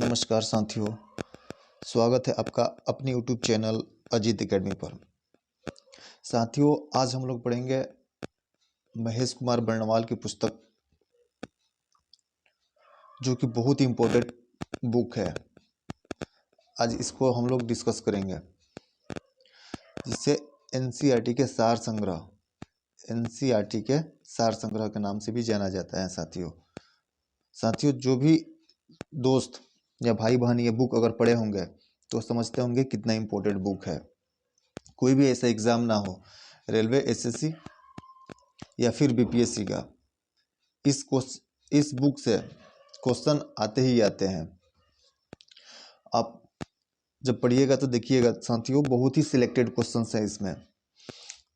नमस्कार साथियों, स्वागत है आपका अपनी यूट्यूब चैनल अजीत एकेडमी पर। साथियों, आज हम लोग पढ़ेंगे महेश कुमार बर्णवाल की पुस्तक, जो कि बहुत ही इम्पोर्टेंट बुक है। आज इसको हम लोग डिस्कस करेंगे, जिसे एनसीईआरटी के सार संग्रह के नाम से भी जाना जाता है। साथियों, जो भी दोस्त या भाई बहन ये बुक अगर पढ़े होंगे तो समझते होंगे कितना इम्पोर्टेंट बुक है। कोई भी ऐसा एग्ज़ाम ना हो, रेलवे, एसएससी या फिर बीपीएससी का, इस बुक से क्वेश्चन आते ही आते हैं। आप जब पढ़िएगा तो देखिएगा साथियों, बहुत ही सिलेक्टेड क्वेश्चंस हैं इसमें।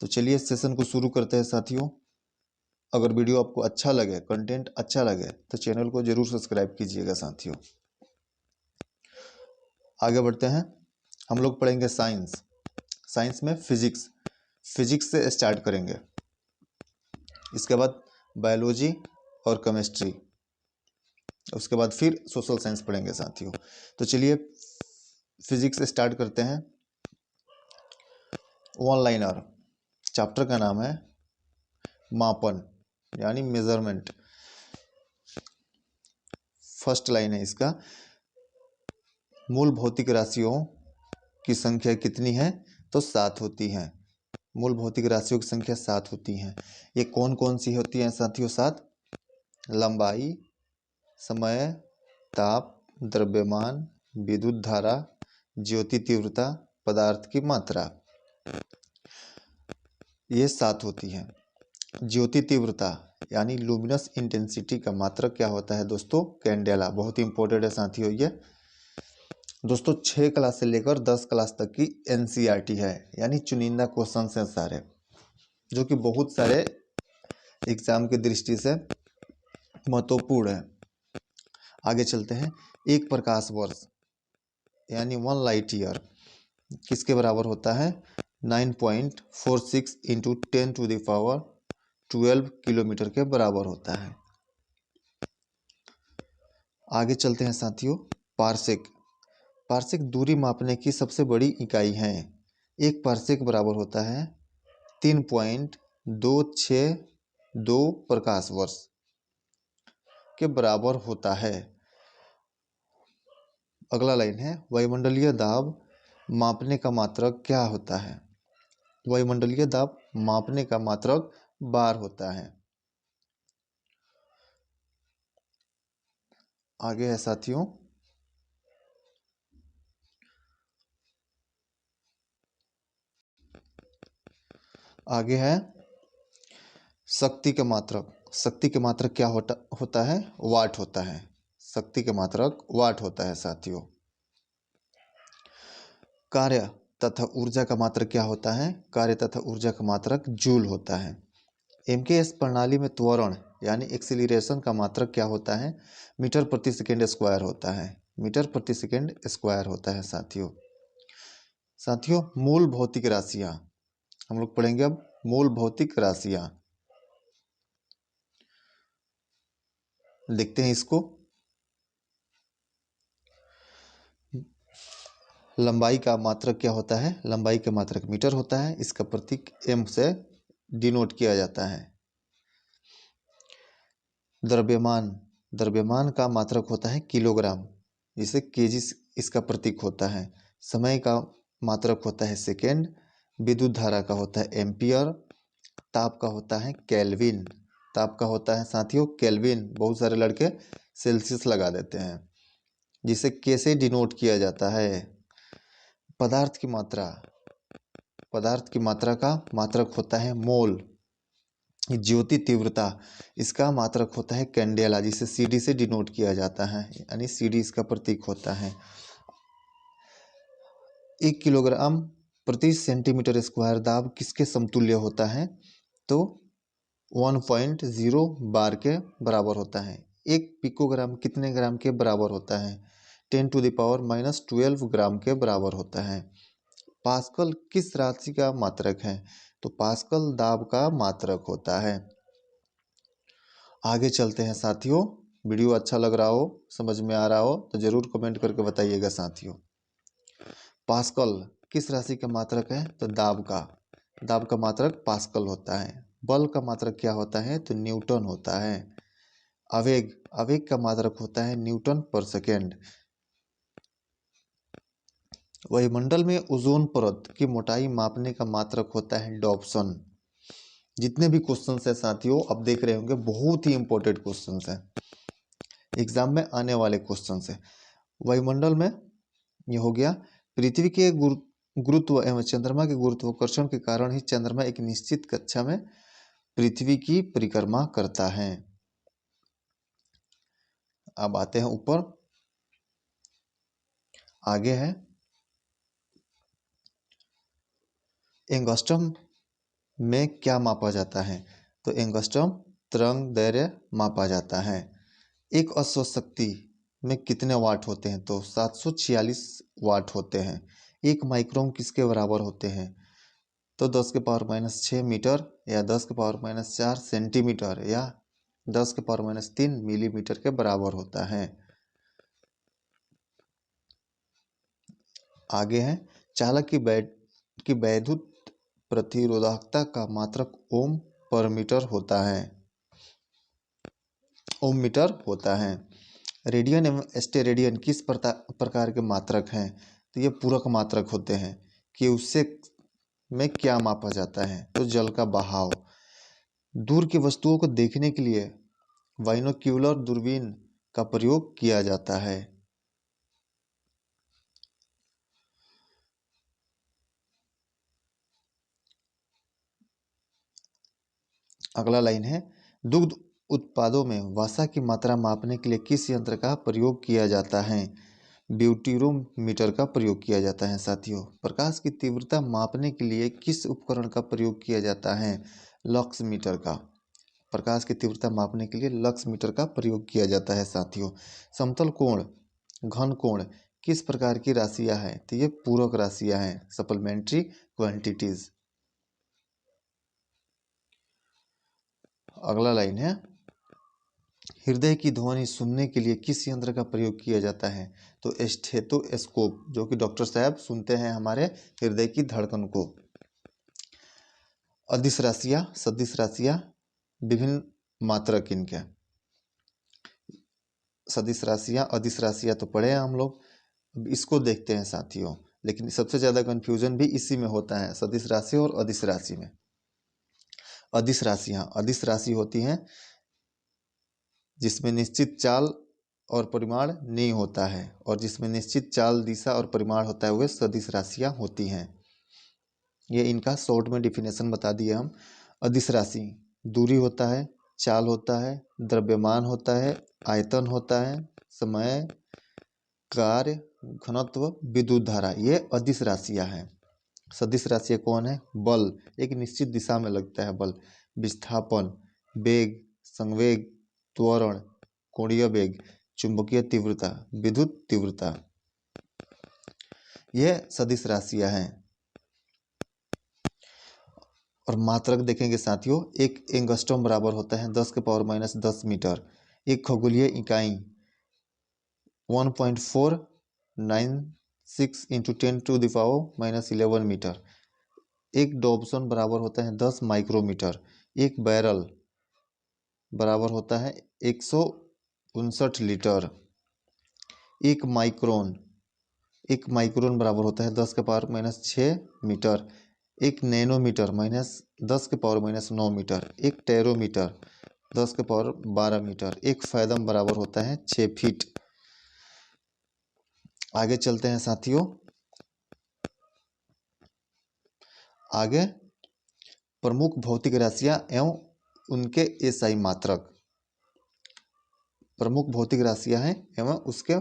तो चलिए सेशन को शुरू करते हैं साथियों। अगर वीडियो आपको अच्छा लगे, कंटेंट अच्छा लगे, तो चैनल को जरूर सब्सक्राइब कीजिएगा साथियों। आगे बढ़ते हैं। हम लोग पढ़ेंगे साइंस में फिजिक्स से स्टार्ट करेंगे। इसके बाद बायोलॉजी और केमिस्ट्री, उसके बाद फिर सोशल साइंस पढ़ेंगे साथियों। तो चलिए फिजिक्स स्टार्ट करते हैं। वन लाइनर चैप्टर का नाम है मापन, यानी मेजरमेंट। फर्स्ट लाइन है इसका, मूल भौतिक राशियों की संख्या कितनी है? तो 7 होती हैं। मूल भौतिक राशियों की संख्या 7 होती हैं। ये कौन कौन सी होती हैं साथियों? 7: लंबाई, समय, ताप, द्रव्यमान, विद्युत धारा, ज्योति तीव्रता, पदार्थ की मात्रा। ये 7 होती हैं। ज्योति तीव्रता यानी लुमिनस इंटेंसिटी का मात्रक क्या होता है दोस्तों? कैंडेला। बहुत ही इंपॉर्टेंट है साथियों ये। दोस्तों 6 क्लास से लेकर 10 क्लास तक की एनसीईआरटी है, यानी चुनिंदा क्वेश्चन हैं सारे, जो कि बहुत सारे एग्जाम की दृष्टि से महत्वपूर्ण है। आगे चलते हैं। एक प्रकाश वर्ष यानी 1 लाइट ईयर किसके बराबर होता है? 9.46 इंटू 10⁻12 किलोमीटर के बराबर होता है। आगे चलते हैं साथियों। पार्सेक दूरी मापने की सबसे बड़ी इकाई है। एक पार्सेक बराबर होता है 3.262 प्रकाश वर्ष के बराबर होता है। अगला लाइन है, वायुमंडलीय दाब मापने का मात्रक क्या होता है? वायुमंडलीय दाब मापने का मात्रक बार होता है। आगे है साथियों, आगे है शक्ति के मात्रक। शक्ति के मात्रक क्या होता है? वाट होता है। शक्ति के मात्रक वाट होता है साथियों। कार्य तथा ऊर्जा का मात्रक क्या होता है? कार्य तथा ऊर्जा का मात्रक जूल होता है। एमकेएस प्रणाली में त्वरण यानी एक्सीलरेशन का मात्रक क्या होता है? मीटर प्रति सेकेंड स्क्वायर होता है। मीटर प्रति सेकेंड स्क्वायर होता है साथियों, मूल भौतिक राशियां हम लोग पढ़ेंगे अब। मूल भौतिक राशियां देखते हैं इसको। लंबाई का मात्रक क्या होता है? लंबाई का मात्रक मीटर होता है। इसका प्रतीक एम से डिनोट किया जाता है। द्रव्यमान का मात्रक होता है किलोग्राम, जिसे केजी इसका प्रतीक होता है। समय का मात्रक होता है सेकेंड। विद्युत धारा का होता है एम्पियर। ताप का होता है केल्विन। ताप का होता है साथियों केल्विन। बहुत सारे लड़के सेल्सियस लगा देते हैं, जिसे कैसे डिनोट किया जाता है? पदार्थ की मात्रा का मात्रक होता है मोल। ज्योति तीव्रता, इसका मात्रक होता है कैंडेला, जिसे सीडी से डिनोट किया जाता है, यानी सीडी इसका प्रतीक होता है। 1 किलोग्राम प्रति सेंटीमीटर स्क्वायर दाब किसके समतुल्य होता है? तो 1.0 बार के बराबर होता है। 1 पिकोग्राम कितने ग्राम के बराबर होता है? 10⁻⁻12 ग्राम के बराबर होता है। पास्कल किस राशि का मात्रक है? तो पास्कल दाब का मात्रक होता है। आगे चलते हैं साथियों। वीडियो अच्छा लग रहा हो, समझ में आ रहा हो तो ज़रूर कमेंट करके बताइएगा साथियों। पास्कल किस राशि का मात्रक है? तो दाब का मात्रक पास्कल होता है। बल का मात्रक क्या होता है? तो न्यूटन होता है। आवेग का मात्रक होता है न्यूटन पर सेकेंड। वायुमंडल में ओजोन परत की मोटाई मापने का मात्रक होता है डॉप्सन। जितने भी क्वेश्चंस हैं साथियों आप देख रहे होंगे, बहुत ही इंपॉर्टेंट क्वेश्चंस हैं, एग्जाम में आने वाले क्वेश्चंस हैं। वायुमंडल में ये हो गया, पृथ्वी के गुरुत्व एवं चंद्रमा के गुरुत्वाकर्षण के कारण ही चंद्रमा एक निश्चित कक्षा में पृथ्वी की परिक्रमा करता है। अब आते हैं ऊपर, आगे है एंगस्ट्रम में क्या मापा जाता है? तो एंगस्ट्रम तरंग दैर्घ्य मापा जाता है। एक अश्व शक्ति में कितने वाट होते हैं? तो 746 वाट होते हैं। एक माइक्रोन किसके बराबर होते हैं? तो 10⁻⁻6 मीटर या 10⁻⁻4 सेंटीमीटर या 10⁻⁻3 मिलीमीटर के बराबर होता है। आगे है चालक की वैद्युत प्रतिरोधकता का मात्रक ओम पर मीटर होता है, ओम मीटर होता है। रेडियन एवं स्टेरेडियन किस प्रकार के मात्रक हैं? तो ये पूरक मात्रक होते हैं कि उससे में क्या मापा जाता है? तो जल का बहाव। दूर की वस्तुओं को देखने के लिए बाइनोक्यूलर दूरबीन का प्रयोग किया जाता है। अगला लाइन है दुग्ध उत्पादों में वसा की मात्रा मापने के लिए किस यंत्र का प्रयोग किया जाता है? ब्यूटीरोमीटर का प्रयोग किया जाता है साथियों। प्रकाश की तीव्रता मापने के लिए किस उपकरण का प्रयोग किया जाता है? लक्स मीटर का। प्रकाश की तीव्रता मापने के लिए लक्स मीटर का प्रयोग किया जाता है साथियों। समतल कोण, घन कोण किस प्रकार की राशियां हैं? तो ये पूरक राशियां हैं, सप्लीमेंट्री क्वांटिटीज। अगला लाइन है हृदय की ध्वनि सुनने के लिए किस यंत्र का प्रयोग किया जाता है? तो स्टेथोस्कोप, जो कि डॉक्टर साहब सुनते हैं हमारे हृदय की धड़कन को। अदिश राशियां, सदिश राशियां, विभिन्न मात्रक इनके। सदिश राशियां, अदिश राशियां तो पढ़े हैं हम लोग, अब इसको देखते हैं साथियों। लेकिन सबसे ज़्यादा कंफ्यूजन भी इसी में होता है, सदिश राशि और अदिश राशि में। अदिश राशियां, अदिश राशि होती हैं जिसमें निश्चित चाल और परिमाण नहीं होता है, और जिसमें निश्चित चाल, दिशा और परिमाण होता है वे सदिश राशियां होती हैं। ये इनका शॉर्ट में डिफिनेशन बता दिए हम। अदिश राशि दूरी होता है, चाल होता है, द्रव्यमान होता है, आयतन होता है, समय, कार्य, घनत्व, विद्युत धारा, ये अदिश राशियां हैं। सदिश राशियां कौन है? बल, एक निश्चित दिशा में लगता है बल, विस्थापन, वेग, संवेग, त्वरण, कोणीय वेग, चुंबकीय तीव्रता, विद्युत तीव्रता, यह सदिश राशियां हैं। और मात्रक देखेंगे साथियों, एक एंगस्ट्रॉम बराबर होता है 10⁻⁻10 मीटर। एक खगोलीय इकाई 1.496 इंटू 10⁻⁻11 मीटर। एक डॉप्सन बराबर होता है 10 माइक्रोमीटर। एक बैरल बराबर होता है 159 लीटर। एक माइक्रोन बराबर होता है 10⁻⁻6 मीटर। एक नैनोमीटर -10⁻⁻9 मीटर। एक टेरोमीटर 10⁻12 मीटर। एक फैदम बराबर होता है 6 फीट। आगे चलते हैं साथियों, आगे प्रमुख भौतिक राशियां एवं उनके एसआई मात्रक। प्रमुख भौतिक राशियां हैं एवं उसके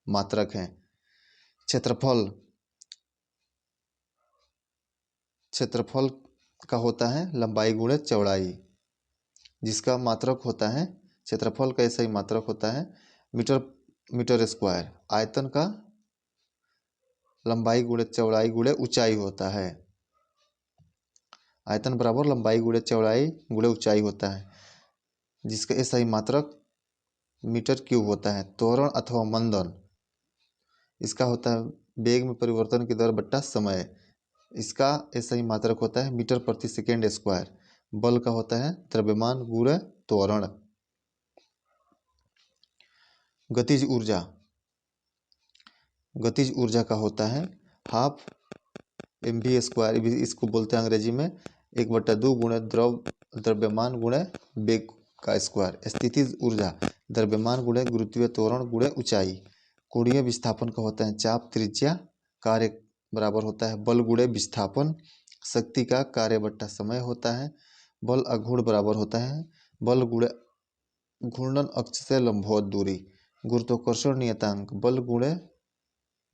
मात्रक हैं। क्षेत्रफल का होता है लंबाई गुणे चौड़ाई, जिसका मात्रक होता है, क्षेत्रफल का ऐसा ही मात्रक होता है मीटर स्क्वायर। आयतन का लंबाई गुणे चौड़ाई गुणे ऊंचाई होता है। आयतन बराबर लंबाई गुणे चौड़ाई गुणे ऊंचाई होता है, जिसका ऐसा ही मात्रक मीटर क्यूब होता है। त्वरण अथवा मंदन, इसका होता है वेग में परिवर्तन की दर बट्टा समय, इसका ऐसा ही मात्रक होता है मीटर प्रति सेकेंड स्क्वायर। बल का होता है द्रव्यमान गुणा त्वरण। गतिज ऊर्जा, गतिज ऊर्जा का होता है हाफ mv स्क्वायर, इसको बोलते हैं अंग्रेजी में 1/2 गुणा द्रव्यमान गुणा वेग का स्क्वायर। स्थितिज ऊर्जा द्रव्यमान गुणा गुरुत्वीय त्वरण गुणा ऊंचाई। कोणीय विस्थापन का होता है चाप त्रिज्या कार्य बराबर होता है बल गुणा विस्थापन। शक्ति का कार्य बट्टा समय होता है। बल अघूर्ण बराबर होता है बल गुणा घूर्णन अक्ष से लंबवत दूरी। गुरुत्वाकर्षण नियतांक बल गुणा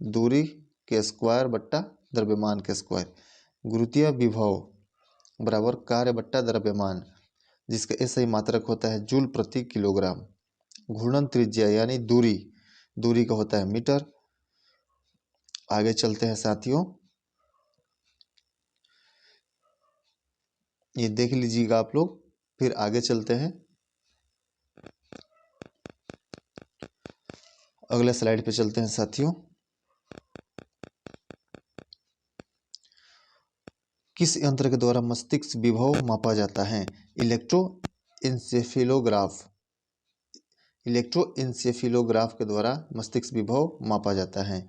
दूरी के स्क्वायर बट्टा द्रव्यमान के स्क्वायर। गुरुत्वीय विभव बराबर कार्य बट्टा द्रव्यमान, जिसका ऐसा ही मात्रक होता है जूल प्रति किलोग्राम। घूर्णन त्रिज्या यानी दूरी, दूरी का होता है मीटर। आगे चलते हैं साथियों, ये देख लीजिएगा आप लोग, फिर आगे चलते हैं। अगले स्लाइड पे चलते हैं साथियों। किस यंत्र के द्वारा मस्तिष्क विभव मापा जाता है? इलेक्ट्रोइंसेफेलोग्राफ, इलेक्ट्रोइंसेफेलोग्राफ के द्वारा मस्तिष्क विभव मापा जाता है।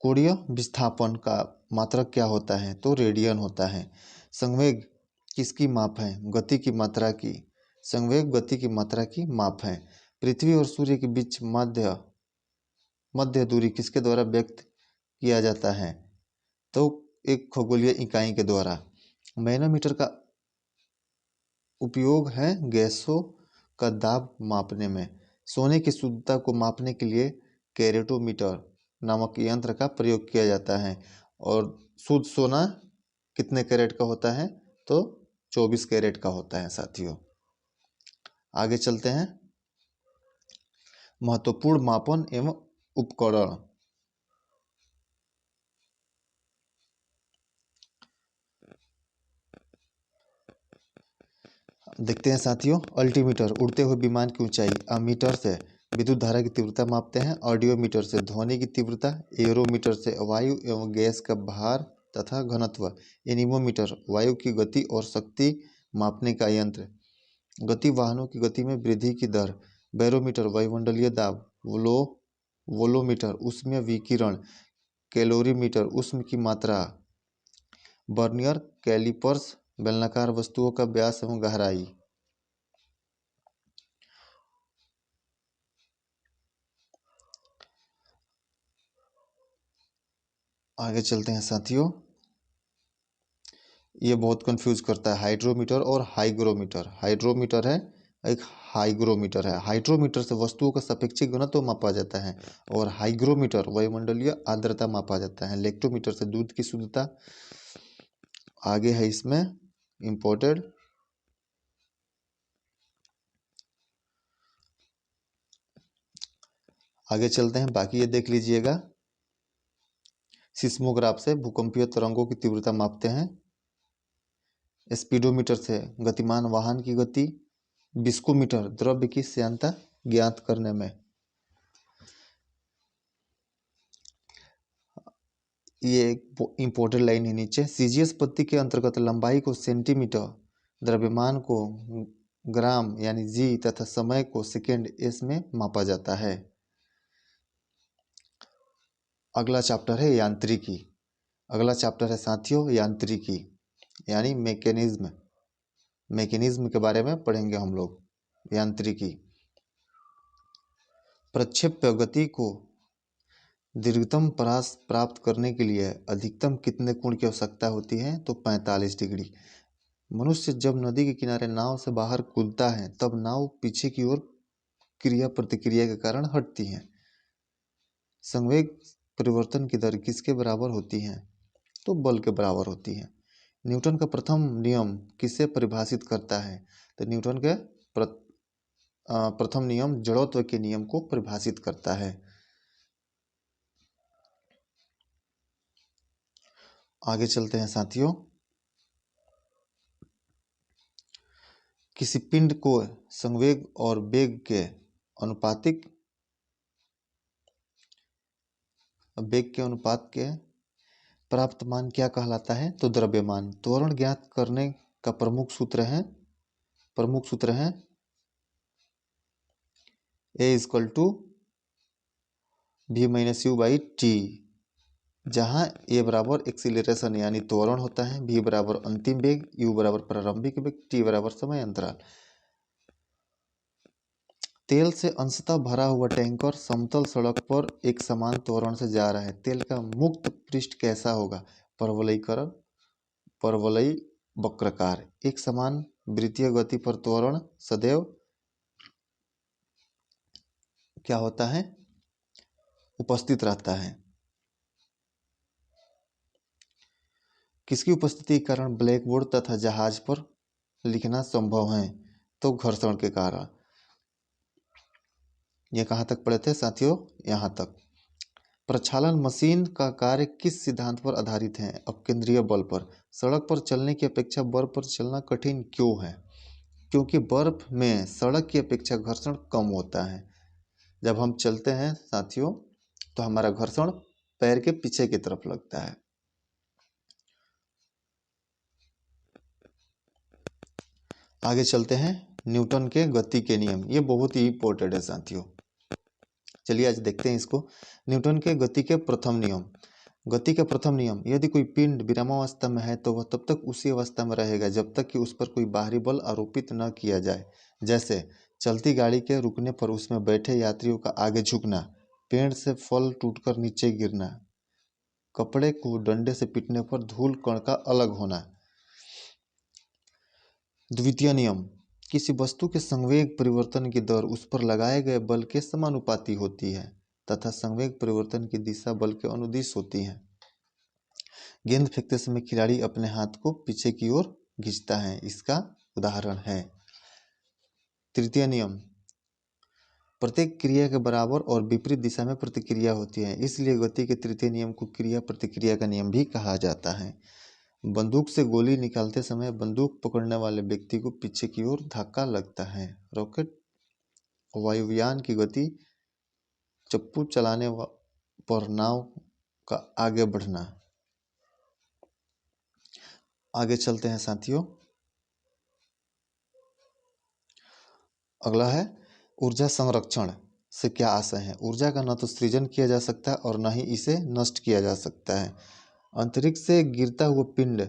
कोणीय विस्थापन का मात्रक क्या होता है? तो रेडियन होता है। संवेग किसकी माप है? गति की मात्रा की। संवेग गति की मात्रा की माप है। पृथ्वी और सूर्य के बीच मध्य दूरी किसके द्वारा व्यक्त किया जाता है? तो एक खगोलीय इकाई के द्वारा। मैनोमीटर का उपयोग है गैसों का दाब मापने में। सोने की शुद्धता को मापने के लिए कैरेटोमीटर नामक यंत्र का प्रयोग किया जाता है। और शुद्ध सोना कितने कैरेट का होता है? तो 24 कैरेट का होता है साथियों। आगे चलते हैं। महत्वपूर्ण मापन एवं उपकरण। देखते हैं साथियों। अल्टीमीटर उड़ते हुए विमान की ऊंचाई। अमीटर से विद्युत धारा की तीव्रता मापते हैं। ऑडियोमीटर से ध्वनि की तीव्रता। एरोमीटर से वायु एवं गैस का भार तथा घनत्व। एनीमोमीटर वायु की गति और शक्ति मापने का यंत्र। गति वाहनों की गति में वृद्धि की दर। बैरोमीटर वायुमंडलीय दाब। वोलोमीटर ऊष्मीय विकिरण। कैलोरीमीटर ऊष्म की मात्रा। बर्नियर कैलिपर्स बेलनाकार वस्तुओं का व्यास एवं गहराई। आगे चलते हैं साथियों। ये बहुत कंफ्यूज करता है हाइड्रोमीटर और हाइग्रोमीटर। हाइड्रोमीटर है, एक हाइग्रोमीटर है। हाइड्रोमीटर से वस्तुओं का सापेक्षिक घनत्व मापा जाता है और हाइग्रोमीटर वायुमंडलीय आर्द्रता मापा जाता है। लेक्टोमीटर से दूध की शुद्धता। आगे है इसमें इंपोर्टेड। आगे चलते हैं, बाकी ये देख लीजिएगा। सिस्मोग्राफ से भूकंपीय तरंगों की तीव्रता मापते हैं। स्पीडोमीटर से गतिमान वाहन की गति। विस्कोमीटर द्रव्य की श्यानता ज्ञात करने में। ये एक इम्पोर्टेंट लाइन है नीचे। सीजीएस पद्धति के अंतर्गत लंबाई को सेंटीमीटर, द्रव्यमान को ग्राम यानी जी तथा समय को सेकेंड एस में मापा जाता है। अगला चैप्टर है यांत्रिकी। अगला चैप्टर है साथियों यांत्रिकी यानी मैकेनिज्म। मैकेनिज्म के बारे में पढ़ेंगे हम लोग। यांत्रिकी। प्रक्षेप्य गति को दीर्घतम परास प्राप्त करने के लिए अधिकतम कितने कोण की आवश्यकता होती है? तो 45 डिग्री। मनुष्य जब नदी के किनारे नाव से बाहर कूदता है तब नाव पीछे की ओर क्रिया प्रतिक्रिया के कारण हटती है। संवेग परिवर्तन की दर किसके बराबर होती है? तो बल के बराबर होती है। न्यूटन का प्रथम नियम किसे परिभाषित करता है? तो न्यूटन के प्रथम नियम जड़त्व के नियम को परिभाषित करता है। आगे चलते हैं साथियों। किसी पिंड को संवेग और वेग के अनुपातिक वेग के अनुपात के प्राप्त मान क्या कहलाता है? तो द्रव्यमान। त्वरण ज्ञात करने का प्रमुख सूत्र है A इक्वल टू v-u/t, जहां a बराबर एक्सीलरेशन यानी त्वरण होता है, v बराबर अंतिम वेग, u बराबर प्रारंभिक वेग, t बराबर समय अंतराल। तेल से अंशतः भरा हुआ टैंकर समतल सड़क पर एक समान त्वरण से जा रहा है। तेल का मुक्त पृष्ठ कैसा होगा? परवलयी वक्राकार। एक समान वृत्तीय गति पर त्वरण सदैव क्या होता है? उपस्थित रहता है। किसकी उपस्थिति के कारण ब्लैकबोर्ड तथा जहाज पर लिखना संभव है? तो घर्षण के कारण। ये कहाँ तक पढ़े थे साथियों? यहाँ तक। प्रक्षालन मशीन का कार्य किस सिद्धांत पर आधारित है? अपकेंद्रीय बल पर। सड़क पर चलने की अपेक्षा बर्फ पर चलना कठिन क्यों है? क्योंकि बर्फ में सड़क की अपेक्षा घर्षण कम होता है। जब हम चलते हैं साथियों तो हमारा घर्षण पैर के पीछे की तरफ लगता है। आगे चलते हैं, न्यूटन के गति के नियम। ये बहुत ही इंपॉर्टेंट है साथियों। चलिए आज देखते हैं इसको। न्यूटन के गति के प्रथम नियम। गति का प्रथम नियम, यदि कोई पिंड विरामावस्था में है तो वह तब तक उसी अवस्था में रहेगा जब तक कि उस पर कोई बाहरी बल आरोपित न किया जाए। जैसे चलती गाड़ी के रुकने पर उसमें बैठे यात्रियों का आगे झुकना, पेड़ से फल टूटकर नीचे गिरना, कपड़े को डंडे से पीटने पर धूल कण का अलग होना। द्वितीय नियम, किसी वस्तु के संवेग परिवर्तन की दर उस पर लगाए गए बल के समानुपाती होती है तथा संवेग परिवर्तन की दिशा बल के अनुदिश होती है। गेंद फेंकते समय खिलाड़ी अपने हाथ को पीछे की ओर खींचता है, इसका उदाहरण है। तृतीय नियम, प्रत्येक क्रिया के बराबर और विपरीत दिशा में प्रतिक्रिया होती है, इसलिए गति के तृतीय नियम को क्रिया प्रतिक्रिया का नियम भी कहा जाता है। बंदूक से गोली निकालते समय बंदूक पकड़ने वाले व्यक्ति को पीछे की ओर धक्का लगता है। रॉकेट वायुयान की गति, चप्पू चलाने पर नाव का आगे बढ़ना। आगे चलते हैं साथियों। अगला है ऊर्जा संरक्षण से क्या आशय है? ऊर्जा का न तो सृजन किया जा सकता है और न ही इसे नष्ट किया जा सकता है। अंतरिक्ष से गिरता हुआ पिंड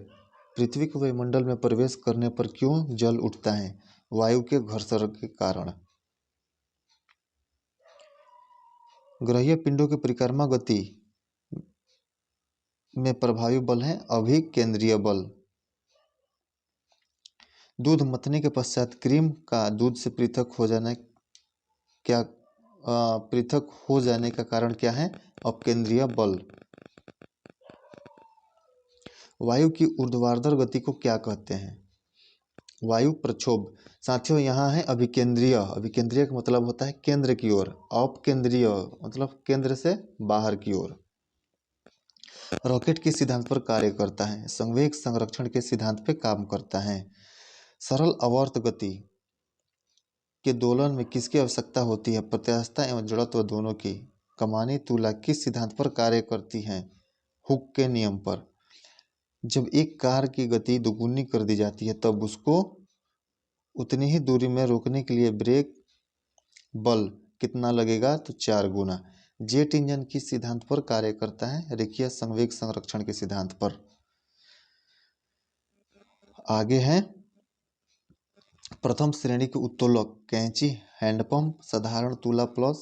पृथ्वी के वायुमंडल में प्रवेश करने पर क्यों जल उठता है? वायु के घर्षण के कारण। ग्रहीय पिंडों की परिक्रमा गति में प्रभावी बल है अभिकेंद्रीय बल। दूध मथने के पश्चात क्रीम का दूध से पृथक हो जाने का कारण क्या है? अपकेंद्रीय बल। वायु की ऊर्ध्वाधर गति को क्या कहते हैं? वायु प्रक्षोभ। साथियों यहाँ है अभिकेंद्रीय। अभिकेंद्रीय का मतलब होता है केंद्र की ओर, अपकेंद्रीय मतलब केंद्र से बाहर की ओर। रॉकेट किस सिद्धांत पर कार्य करता है? संवेग संरक्षण के सिद्धांत पर काम करता है। सरल आवर्त गति के दोलन में किसकी आवश्यकता होती है? प्रत्यास्थता एवं जड़त्व दोनों की। कमानी तुला किस सिद्धांत पर कार्य करती है? हुक के नियम पर। जब एक कार की गति दोगुनी कर दी जाती है तब उसको उतनी ही दूरी में रोकने के लिए ब्रेक बल कितना लगेगा? तो 4 गुना। जेट इंजन किस सिद्धांत पर कार्य करता है? रेखीय संवेग संरक्षण के सिद्धांत पर। आगे है प्रथम श्रेणी के उत्तोलक कैंची, हैंडपंप, साधारण तुला प्लस।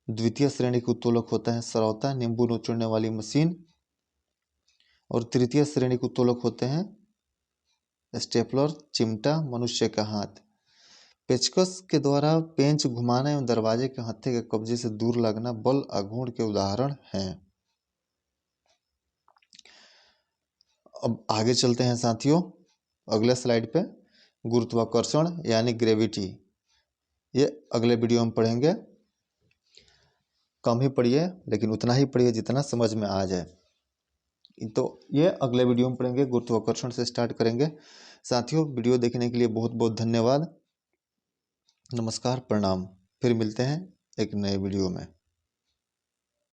द्वितीय श्रेणी के उत्तोलक होता है सरौता, नींबू नचोड़ने वाली मशीन। और तृतीय श्रेणी के उत्तोलक होते हैं स्टेपलर, चिमटा, मनुष्य का हाथ। पेचकस के द्वारा पेंच घुमाना एवं दरवाजे के हत्थे के कब्जे से दूर लगना बल आघूर्ण के उदाहरण हैं। अब आगे चलते हैं साथियों अगले स्लाइड पे। गुरुत्वाकर्षण यानी ग्रेविटी, ये अगले वीडियो में पढ़ेंगे। कम ही पढ़िए लेकिन उतना ही पढ़िए जितना समझ में आ जाए। तो ये अगले वीडियो में पढ़ेंगे, गुरुत्वाकर्षण से स्टार्ट करेंगे। साथियों वीडियो देखने के लिए बहुत बहुत धन्यवाद। नमस्कार, प्रणाम। फिर मिलते हैं एक नए वीडियो में।